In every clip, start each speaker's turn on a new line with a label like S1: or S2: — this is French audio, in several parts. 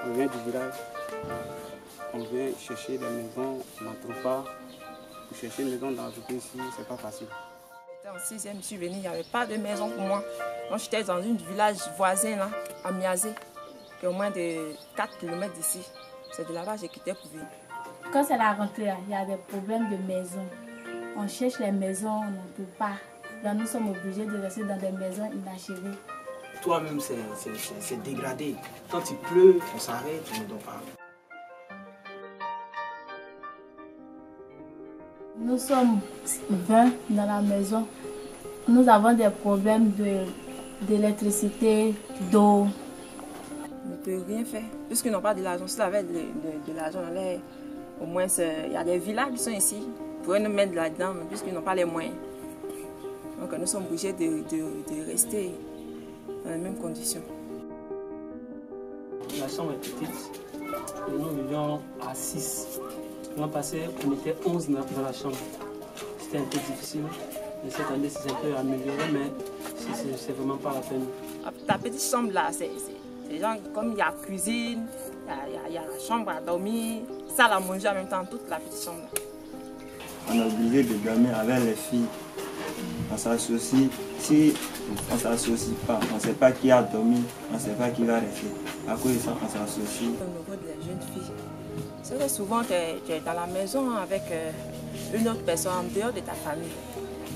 S1: On vient du village, on vient chercher des maisons, on n'en trouve pas. Pour chercher une maison dans la ville ici, c'est pas facile.
S2: En 6e, je suis venue, il n'y avait pas de maison pour moi. Moi, j'étais dans un village voisin, là, à Miazé, qui est au moins de 4 km d'ici. C'est de là-bas que j'ai quitté pour venir.
S3: Quand c'est la rentrée, il y a des problèmes de maison. On cherche les maisons, on n'en peut pas. Donc nous sommes obligés de rester dans des maisons inachevées.
S4: Toi-même, c'est dégradé. Quand il pleut, on s'arrête, on ne dort pas.
S3: Nous sommes 20 dans la maison. Nous avons des problèmes d'électricité, d'eau.
S2: On ne peut rien faire, puisqu'ils n'ont pas de l'argent. S'ils avaient de l'argent, au moins, il y a des villages qui sont ici. Ils pourraient nous mettre là-dedans, mais puisqu'ils n'ont pas les moyens. Donc nous sommes obligés de rester dans les mêmes conditions.
S5: La chambre est petite et nous vivions à 6. L'an passé, on était 11 dans la chambre. C'était un peu difficile. Et cette année, c'est un peu amélioré, mais c'est vraiment pas la peine.
S2: Ta petite chambre là, c'est genre comme il y a la cuisine, il y a la chambre à dormir, salle à manger en même temps, toute la petite chambre là.
S6: On est obligé de dormir avec les filles. On s'associe. Si on ne s'associe pas, on ne sait pas qui a dormi, on ne sait pas qui va rester. À cause de ça, on s'associe.
S2: Au niveau des jeunes filles, c'est que souvent tu es dans la maison avec une autre personne en dehors de ta famille.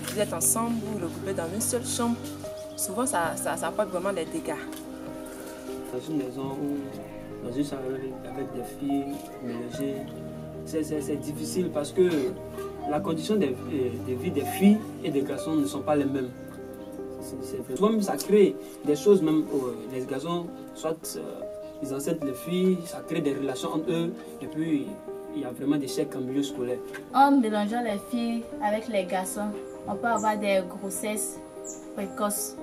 S2: Vous êtes ensemble, vous vous regroupez dans une seule chambre. Souvent ça apporte vraiment des dégâts.
S5: Dans une maison ou dans une chambre avec des filles mélangées, c'est difficile parce que la condition de vie des filles et des garçons ne sont pas les mêmes. Souvent, ça crée des choses, même les garçons, soit ils enseignent les filles, ça crée des relations entre eux, et puis il y a vraiment des échecs en milieu scolaire.
S3: En mélangeant les filles avec les garçons, on peut avoir des grossesses précoces.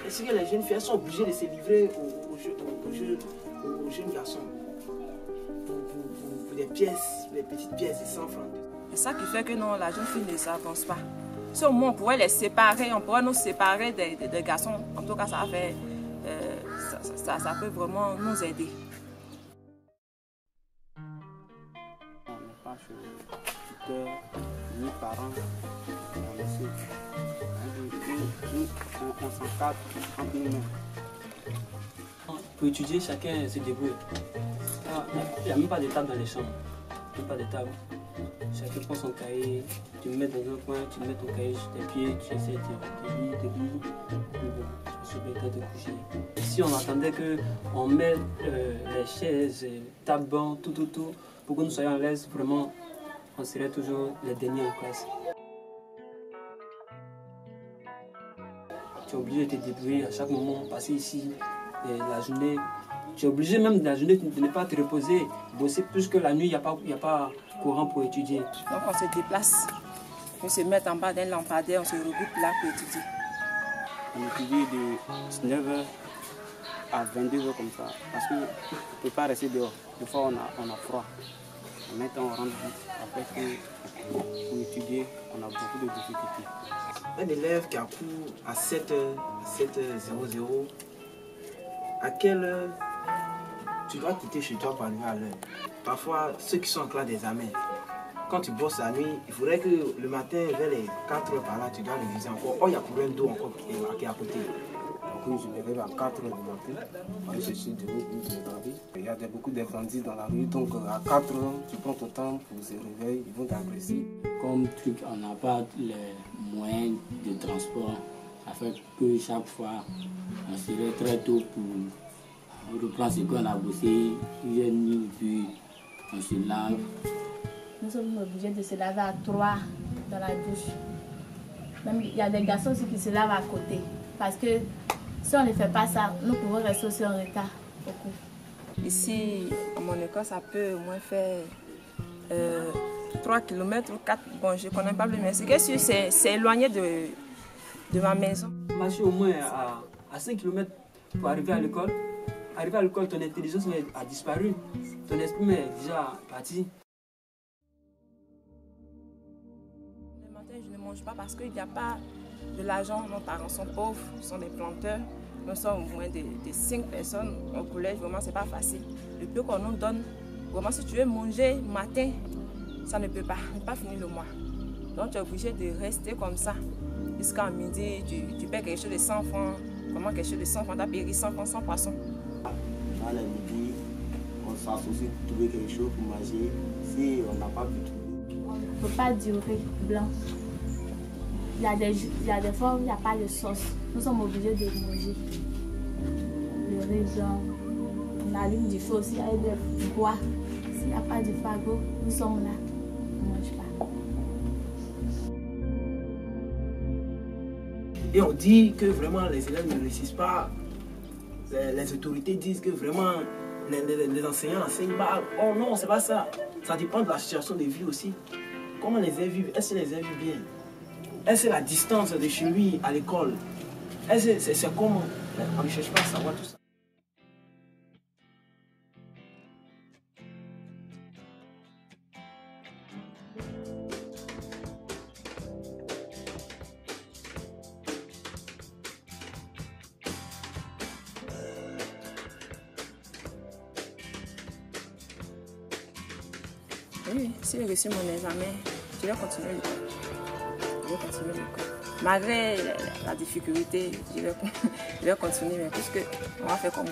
S4: Est-ce que les jeunes filles sont obligées de se livrer aux jeunes garçons pour des pièces, les petites pièces de 100 francs?
S2: C'est ça qui fait que non, la jeune fille ne s'avance pas. Si au moins on pourrait les séparer, on pourrait nous séparer des garçons, en tout cas ça peut vraiment nous aider.
S1: On n'est pas chez tuteur ni parents, on est seul. On s'encadre entre nous-mêmes.
S5: Pour étudier, chacun se débrouille. Il n'y a même pas de table dans les chambres. Même pas de table. Chacun prend son cahier, tu le mets dans un coin, tu mets ton cahier sur tes pieds, tu essaies de lire, puis bon, sur le temps de coucher. Si on attendait qu'on mette les chaises, table, banc, tout, pour que nous soyons à l'aise, vraiment, on serait toujours les derniers en classe. Tu es obligé de te débrouiller à chaque moment, passer ici, la journée. Tu es obligé même de la journée de ne pas te reposer, bosser plus que la nuit, il n'y a pas courant pour étudier.
S2: Donc on se déplace, on se met en bas d'un lampadaire, on se regroupe là pour étudier.
S1: On étudie de 19h à 22h comme ça, parce qu'on ne peut pas rester dehors. Des fois on a froid. Maintenant on rentre vite. Après pour étudier, on a beaucoup de difficultés.
S4: Un élève qui a cours à 7h, 7h00, à quelle heure tu dois quitter chez toi pour arriver à l'heure? Parfois, ceux qui sont en classe d'examen, quand tu bosses la nuit, il faudrait que le matin, vers les 4h par là, tu dois réviser encore. Oh, il y a combien d'eau encore qui est à côté?
S1: Donc je me réveille à 4h du matin, je suis debout pour regarder. Il y a beaucoup de bandits dans la rue, donc à 4h, tu prends ton temps pour se réveiller, ils vont t'agresser.
S7: Comme truc, on n'a pas les moyens de transport, ça fait que chaque fois, on se lève très tôt pour reprendre ce qu'on a bossé, puis on se lave.
S3: Nous sommes obligés de se laver à 3 dans la douche. Même il y a des garçons aussi qui se lavent à côté. Parce que si on ne fait pas ça, nous pouvons rester aussi en retard beaucoup.
S2: Ici, à mon école, ça peut au moins faire 3 km ou 4. Bon, je ne connais pas plus, mais c'est éloigné de ma maison.
S5: Marcher au moins à 5 km pour arriver à l'école. Arrivé à l'école, ton intelligence a disparu, ton esprit est déjà parti.
S2: Le matin, je ne mange pas parce qu'il n'y a pas de l'argent. Nos parents sont pauvres, ils sont des planteurs. Nous sommes moins de 5 personnes au collège, vraiment c'est pas facile. Le peu qu'on nous donne, vraiment si tu veux manger matin, ça ne peut pas finir le mois. Donc tu es obligé de rester comme ça jusqu'à midi, tu paies quelque chose de 100 francs, vraiment quelque chose de 100 francs, tu as payé 100 francs sans poisson.
S8: Dans le midi, on s'associe pour trouver quelque chose pour manger. Si on n'a pas pu trouver,
S3: On ne peut pas durer blanc. Il y a des fois où il n'y a pas de sauce. Nous sommes obligés de manger le riz blanc. On allume du feu aussi avec du bois. S'il n'y a pas de fagot, nous sommes là. On ne mange pas.
S4: Et on dit que vraiment les élèves ne réussissent pas. Les autorités disent que vraiment les enseignants enseignent mal. Oh non, c'est pas ça. Ça dépend de la situation de vie aussi. Comment les élèves vivent? Est-ce que les élèves vivent bien? Est-ce que la distance de chez lui à l'école? Est-ce que c'est comment? On ne cherche pas à savoir tout ça.
S2: Oui, si j'ai reçu mon examen, je vais continuer l'école. Malgré la difficulté, je vais continuer, mais puisque on va faire comme